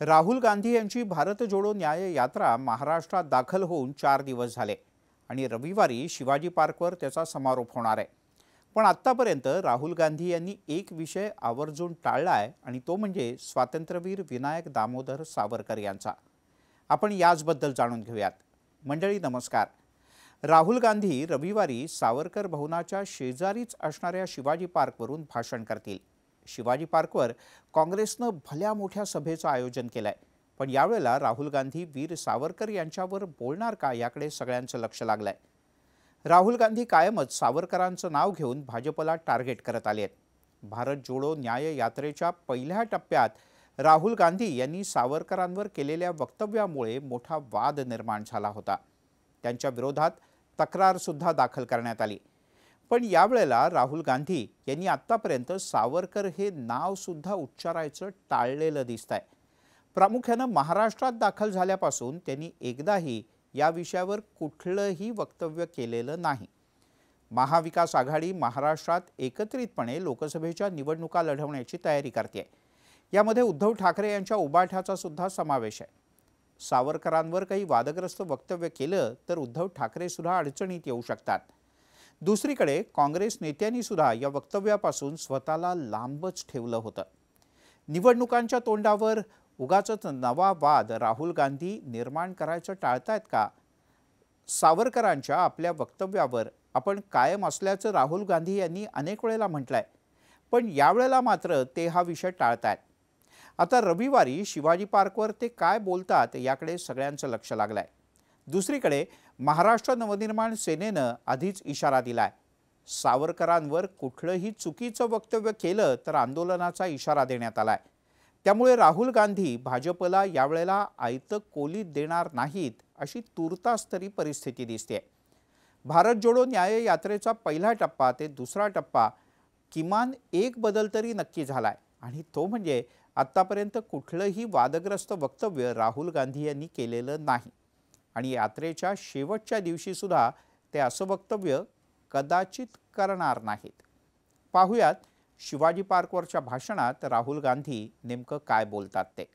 राहुल गांधी यांची भारत जोडो न्याय यात्रा महाराष्ट्रात दाखल होऊन 4 दिवस झाले आणि रविवारी शिवाजी पार्कवर त्याचा समारोप होणार आहे। पण आतापर्यंत राहुल गांधी यांनी एक विषय आवर्जून टाळलाय आणि तो म्हणजे स्वातंत्र्यवीर विनायक दामोदर सावरकर यांचा। आपण याचबद्दल जाणून घेऊयात। मंडळी नमस्कार। राहुल गांधी रविवारी सावरकर भवनाच्या शेजारीच असणाऱ्या शिवाजी पार्कवरून भाषण करतील। शिवाजी पार्कवर काँग्रेसने भल्या मोठ्या सभेचं आयोजन केलंय, पण यावेळेला राहुल गांधी वीर सावरकर यांच्यावर बोलणार का याकडे सगळ्यांचं लक्ष लागलंय। राहुल गांधी कायमच सावरकरांचं नाव घेऊन भाजपला टार्गेट करत आले आहेत। भारत जोडो न्याय यात्रेच्या पहिल्या टप्प्यात राहुल गांधी यांनी सावरकरांवर केलेल्या वक्तव्यामुळे मोठा वाद निर्माण झाला होता। त्यांच्या विरोधात तक्रार सुद्धा दाखल करण्यात आली। पण यावेळेला राहुल गांधी यांनी आतापर्यंत सावरकर हे नाव सुद्धा उच्चारायचं टाळलेलं दिसतंय। प्रामुख्याने महाराष्ट्रात दाखल झाल्यापासून त्यांनी एकदाही या विषयावर कुठलंही वक्तव्य केलेलं नाही। महाविकास आघाडी महाराष्ट्रात एकत्रितपणे लोकसभेच्या निवडणुका लढवण्याची तयारी करते। यामध्ये उद्धव ठाकरे यांच्या उबाठाचा सुद्धा समावेश आहे। सावरकरांवर काही वादग्रस्त वक्तव्य केलं तर उद्धव ठाकरे सुद्धा अडचणीत येऊ शकतात। दुसरीकडे काँग्रेस नेत्यांनी सुद्धा या वक्तव्यापासून स्वतःला लांबच ठेवलं होतं। निवडणुकांच्या तोंडावर उगाचच नवा वाद राहुल गांधी निर्माण करायचं टाळतायत का? सावरकरांच्या आपल्या वक्तव्यावर आपण कायम असल्याचं राहुल गांधी यांनी अनेक वेळेला म्हटलंय, पण यावेळेला मात्र ते हा विषय टाळतायत। आता रविवारी शिवाजी पार्कवर ते काय बोलतात याकडे सगळ्यांचं लक्ष लागलंय। दुसरीकडे महाराष्ट्र नवनिर्माण सेनेनं आधीच इशारा दिलाय। सावरकरांवर कुठलंही चुकीचं वक्तव्य केलं तर आंदोलनाचा इशारा देण्यात आलाय। त्यामुळे राहुल गांधी भाजपला यावेळेला आयतं कोलीत देणार नाहीत अशी तुर्तास तरी परिस्थिती दिसते। भारत जोडो न्याय यात्रेचा पहिला टप्पा ते दुसरा टप्पा किमान एक बदल तरी नक्की झालाय आणि तो म्हणजे आतापर्यंत कुठलंही वादग्रस्त वक्तव्य राहुल गांधी यांनी केलेलं नाही आणि यात्रेच्या शेवटच्या दिवशी सुद्धा ते असं वक्तव्य कदाचित करणार नाहीत। पाहुयात शिवाजी पार्कवरच्या भाषणात राहुल गांधी नेमकं काय बोलतात ते।